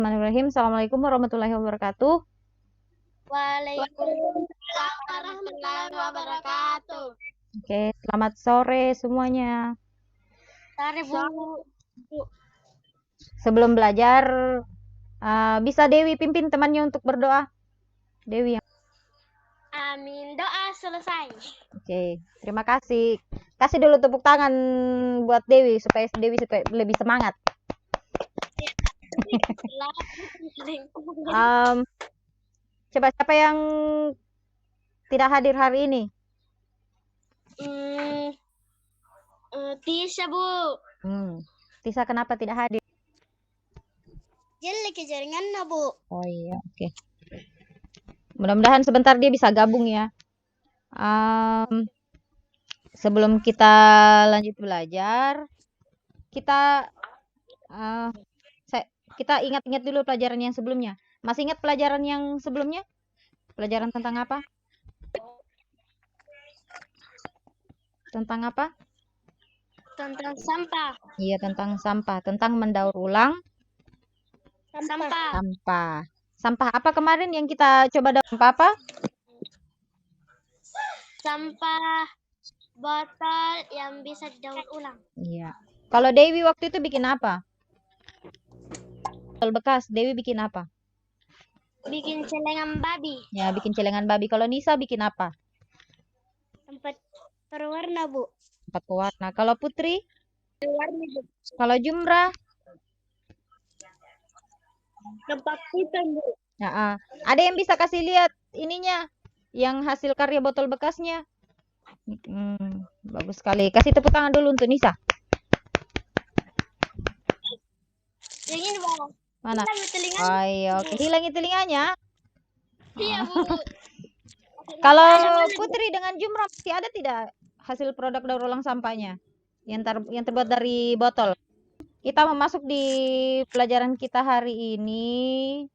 Bismillahirrahmanirrahim. Assalamualaikum warahmatullahi wabarakatuh. Waalaikumsalam warahmatullahi wabarakatuh. Oke, selamat sore semuanya. Sore, Bu. Sebelum belajar, bisa Dewi pimpin temannya untuk berdoa. Dewi. Amin. Doa selesai. Oke, terima kasih. Kasih dulu tepuk tangan buat Dewi supaya Dewi lebih semangat. Coba siapa yang tidak hadir hari ini? Tisha, Bu. Tisa kenapa tidak hadir? Jelek jaringannya, Bu. Oh iya, oke. Mudah-mudahan sebentar dia bisa gabung ya. Sebelum kita lanjut belajar, kita ingat-ingat dulu pelajaran yang sebelumnya. Masih ingat pelajaran yang sebelumnya? Pelajaran tentang apa? Tentang apa? Tentang sampah. Iya, tentang sampah, tentang mendaur ulang Sampah. Sampah apa kemarin yang kita coba daur apa? Sampah botol yang bisa didaur ulang. Iya. Kalau Dewi waktu itu bikin apa? Botol bekas, Dewi bikin apa? Bikin celengan babi. Ya, bikin celengan babi. Kalau Nisa bikin apa? Tempat berwarna, Bu. Tempat pewarna. Kalau Putri? Berwarna, Bu. Kalau Jumrah? Tempat hitam, Bu. Ya, ada yang bisa kasih lihat ininya, yang hasil karya botol bekasnya? Bagus sekali. Kasih tepuk tangan dulu untuk Nisa. Yang ini, Bu. Mana? Telinganya. Oh iya, oke. Hilangi telinganya. Iya, Bu. Kalau Putri dengan Jumrah masih ada tidak hasil produk daur ulang sampahnya yang terbuat dari botol? Kita masuk di pelajaran kita hari ini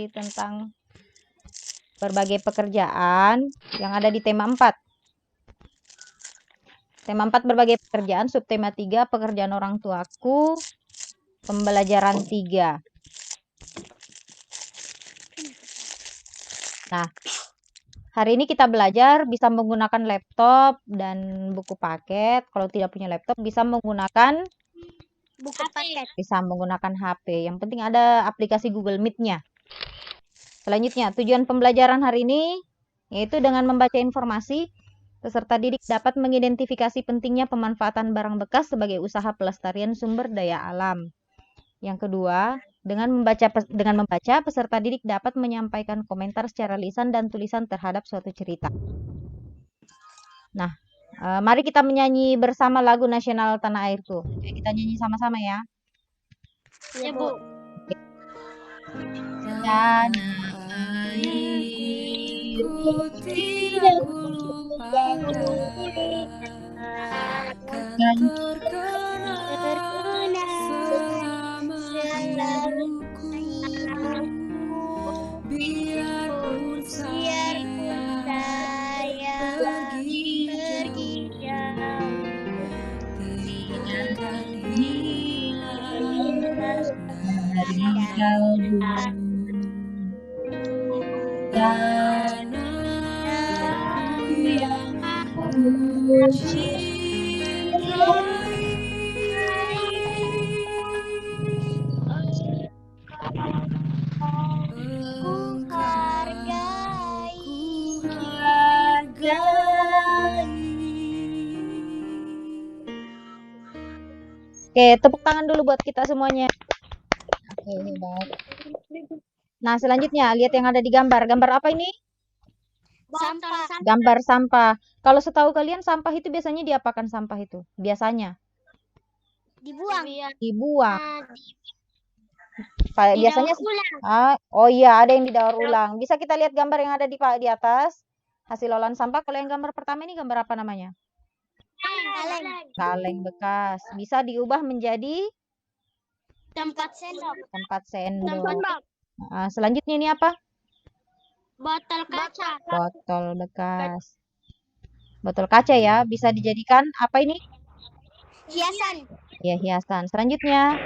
tentang berbagai pekerjaan yang ada di tema 4. Tema 4 berbagai pekerjaan, subtema 3 pekerjaan orang tuaku, pembelajaran 3. Nah, hari ini kita belajar bisa menggunakan laptop dan buku paket. Kalau tidak punya laptop bisa menggunakan buku paket. Bisa menggunakan HP. Yang penting ada aplikasi Google Meet-nya. Selanjutnya, tujuan pembelajaran hari ini yaitu dengan membaca informasi, peserta didik dapat mengidentifikasi pentingnya pemanfaatan barang bekas sebagai usaha pelestarian sumber daya alam. Yang kedua, dengan membaca, peserta didik dapat menyampaikan komentar secara lisan dan tulisan terhadap suatu cerita. Nah, mari kita menyanyi bersama lagu nasional Tanah Airku. Kita nyanyi sama-sama ya. Ya, Bu. Tanah airku tidak kulupakan, akan terkenang selama hidupku. Biarpun saya pergi jauh, tidak akan hilang dari kalbu. Tanah yang ku cintai, Ku hargai. Oke, tepuk tangan dulu buat kita semuanya. Oke, hebat. Nah, selanjutnya lihat yang ada di gambar. Gambar apa ini? Sampah. Gambar sampah. Kalau setahu kalian sampah itu biasanya diapakan sampah itu? Biasanya Dibuang. Biasanya oh iya, ada yang didaur ulang. Bisa kita lihat gambar yang ada di atas. Hasil olahan sampah. Kalau yang gambar pertama ini gambar apa namanya? Kaleng bekas. Bisa diubah menjadi tempat sendok. Nah, selanjutnya ini apa? Botol kaca. Botol bekas. Botol kaca ya, bisa dijadikan apa ini? Hiasan. Ya, hiasan. Selanjutnya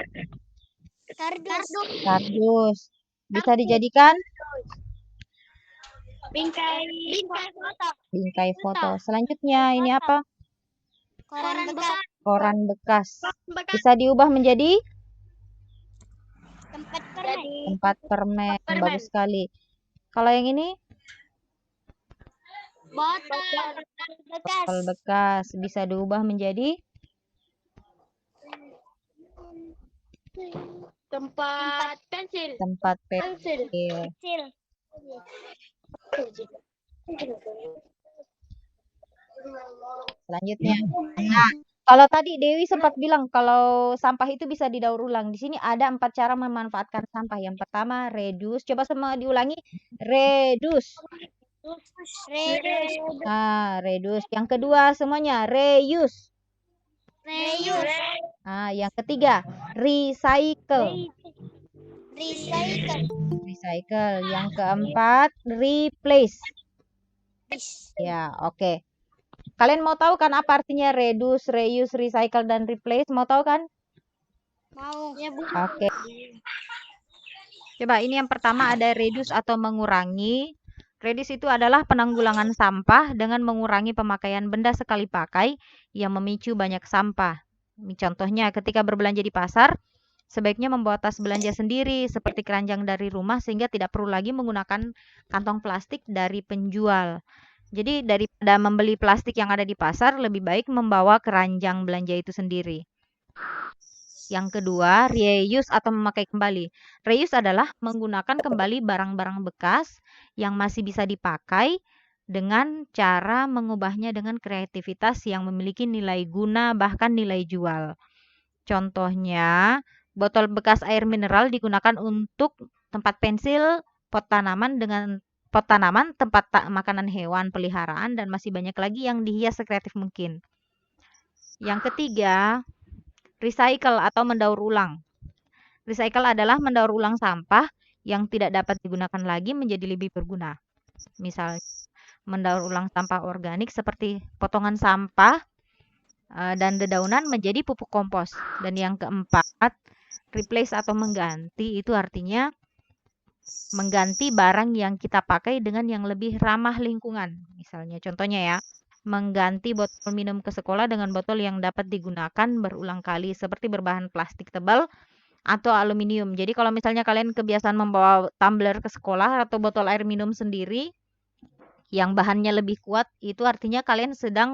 Kardus. Kardus. Bisa dijadikan Bingkai foto. bingkai foto. Selanjutnya ini apa? Koran bekas. Koran bekas. Bisa diubah menjadi Tempat permen. tempat permen. Bagus sekali. Kalau yang ini Botol bekas. botol bekas bisa diubah menjadi Tempat pensil. tempat pensil. Pensil. Selanjutnya. Nah, kalau tadi Dewi sempat bilang kalau sampah itu bisa didaur ulang. Di sini ada 4 cara memanfaatkan sampah. Yang pertama, reduce. Coba semua diulangi. Reduce. Reduce. Nah, reduce. Yang kedua semuanya reuse. Reuse. Nah, yang ketiga, recycle. Recycle. Recycle. Yang keempat, replace. Ya, oke. Kalian mau tahu kan apa artinya reduce, reuse, recycle, dan replace? Mau tahu kan? Mau. Ya, Bu. Oke. Coba ini yang pertama ada reduce atau mengurangi. Reduce itu adalah penanggulangan sampah dengan mengurangi pemakaian benda sekali pakai yang memicu banyak sampah. Contohnya ketika berbelanja di pasar, sebaiknya membawa tas belanja sendiri seperti keranjang dari rumah sehingga tidak perlu lagi menggunakan kantong plastik dari penjual. Jadi daripada membeli plastik yang ada di pasar, lebih baik membawa keranjang belanja itu sendiri. Yang kedua, reuse atau memakai kembali. Reuse adalah menggunakan kembali barang-barang bekas yang masih bisa dipakai dengan cara mengubahnya dengan kreativitas yang memiliki nilai guna bahkan nilai jual. Contohnya, botol bekas air mineral digunakan untuk tempat pensil, pot tanaman, tempat makanan hewan peliharaan, dan masih banyak lagi yang dihias sekreatif mungkin. Yang ketiga, recycle atau mendaur ulang. Recycle adalah mendaur ulang sampah yang tidak dapat digunakan lagi menjadi lebih berguna. Misalnya, mendaur ulang sampah organik seperti potongan sampah dan dedaunan menjadi pupuk kompos. Dan yang keempat, replace atau mengganti itu artinya mengganti barang yang kita pakai dengan yang lebih ramah lingkungan. Misalnya contohnya ya, mengganti botol minum ke sekolah dengan botol yang dapat digunakan berulang kali seperti berbahan plastik tebal atau aluminium. Jadi kalau misalnya kalian kebiasaan membawa tumbler ke sekolah atau botol air minum sendiri yang bahannya lebih kuat, itu artinya kalian sedang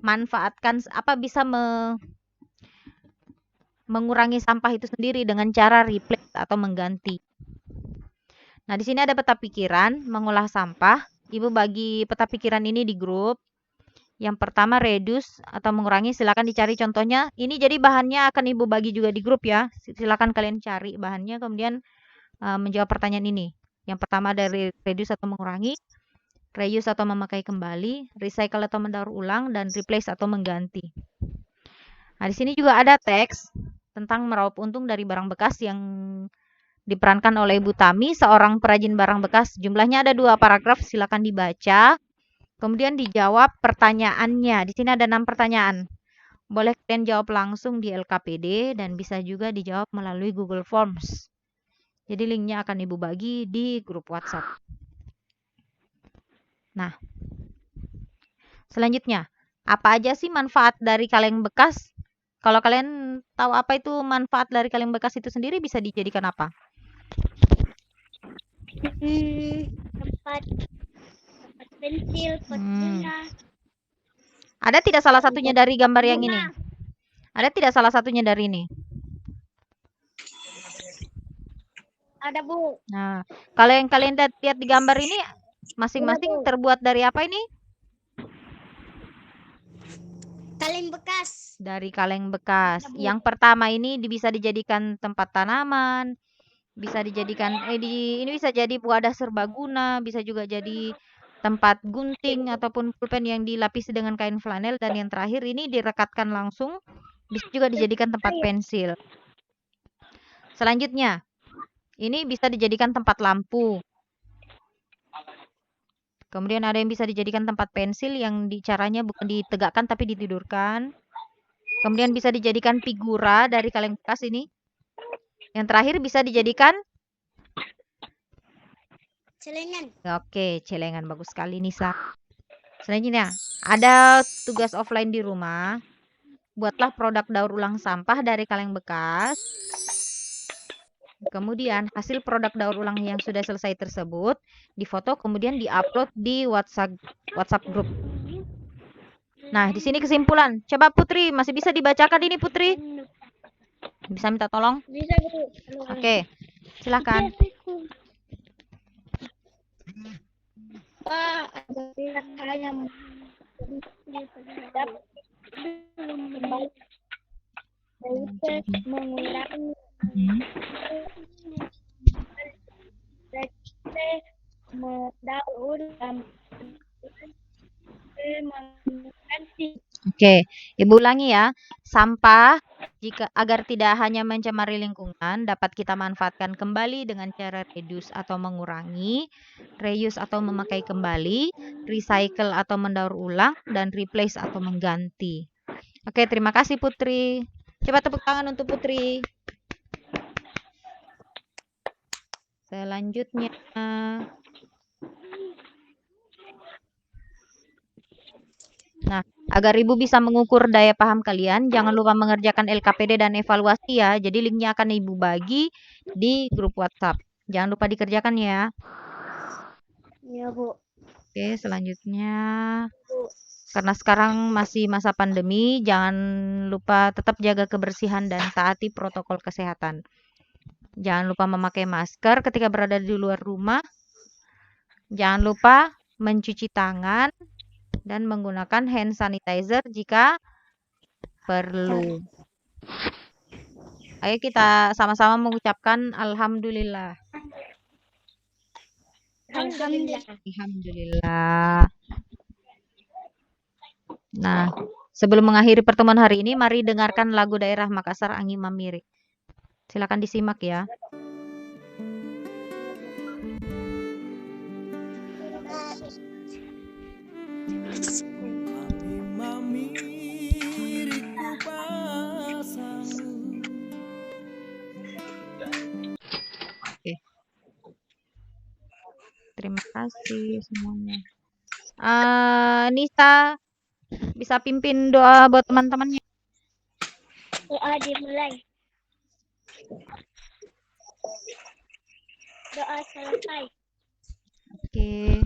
memanfaatkan bisa mengurangi sampah itu sendiri dengan cara replace atau mengganti. Nah, di sini ada peta pikiran mengolah sampah. Ibu bagi peta pikiran ini di grup. Yang pertama reduce atau mengurangi, silakan dicari contohnya. Ini jadi bahannya akan Ibu bagi juga di grup ya. Silakan kalian cari bahannya kemudian menjawab pertanyaan ini. Yang pertama dari reduce atau mengurangi, reuse atau memakai kembali, recycle atau mendaur ulang, dan replace atau mengganti. Nah, di sini juga ada teks tentang meraup untung dari barang bekas yang diperankan oleh Ibu Tami, seorang perajin barang bekas. Jumlahnya ada 2 paragraf, silakan dibaca. Kemudian dijawab pertanyaannya. Di sini ada 6 pertanyaan. Boleh kalian jawab langsung di LKPD dan bisa juga dijawab melalui Google Forms. Jadi linknya akan Ibu bagi di grup WhatsApp. Nah, selanjutnya, apa aja sih manfaat dari kaleng bekas? Kalau kalian tahu apa itu manfaat dari kaleng bekas itu sendiri, bisa dijadikan apa? Tempat pensil, pot bunga. Ada tidak salah satunya dari gambar yang ini? Ada tidak salah satunya dari ini? Ada, Bu. Nah, kalau yang kalian lihat di gambar ini, masing-masing terbuat dari apa ini? Kaleng bekas. Dari kaleng bekas. Yang pertama ini bisa dijadikan tempat tanaman, bisa dijadikan ini bisa jadi wadah serbaguna, bisa juga jadi tempat gunting ataupun pulpen yang dilapisi dengan kain flanel, dan yang terakhir ini direkatkan langsung, bisa juga dijadikan tempat pensil. Selanjutnya, ini bisa dijadikan tempat lampu. Kemudian ada yang bisa dijadikan tempat pensil yang caranya bukan ditegakkan tapi ditidurkan. Kemudian bisa dijadikan figura dari kaleng bekas ini. Yang terakhir bisa dijadikan Celengan. oke, celengan. Bagus sekali, Nisa. Selanjutnya, ada tugas offline di rumah. Buatlah produk daur ulang sampah dari kaleng bekas. Kemudian, hasil produk daur ulang yang sudah selesai tersebut difoto kemudian diupload di WhatsApp grup. Nah, di sini kesimpulan. Coba Putri, masih bisa dibacakan ini Putri? Bisa minta tolong? Bisa, Bu. Oke, silakan. Pak, ada pihak yang terhadap mengurangi mendaur ulang mengganti. Oke, Ibu ulangi ya. Sampah agar tidak hanya mencemari lingkungan, dapat kita manfaatkan kembali dengan cara reduce atau mengurangi, reuse atau memakai kembali, recycle atau mendaur ulang, dan replace atau mengganti. Oke, terima kasih Putri. Coba tepuk tangan untuk Putri. Selanjutnya, nah, agar Ibu bisa mengukur daya paham kalian, jangan lupa mengerjakan LKPD dan evaluasi ya. Jadi linknya akan Ibu bagi di grup WhatsApp. Jangan lupa dikerjakan ya. Iya, Bu. Oke, selanjutnya. Karena sekarang masih masa pandemi, jangan lupa tetap jaga kebersihan dan taati protokol kesehatan. Jangan lupa memakai masker ketika berada di luar rumah. Jangan lupa mencuci tangan dan menggunakan hand sanitizer jika perlu. Ayo kita sama-sama mengucapkan alhamdulillah. Alhamdulillah. Alhamdulillah. Nah, sebelum mengakhiri pertemuan hari ini, mari dengarkan lagu daerah Makassar Angin Mamiri. Silakan disimak ya. Angin mamiri ku pasangmu. Oke. Terima kasih semuanya. Nisa bisa pimpin doa buat teman-temannya. Doa dimulai. Doa selesai. Oke.